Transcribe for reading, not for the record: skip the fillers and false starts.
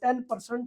10%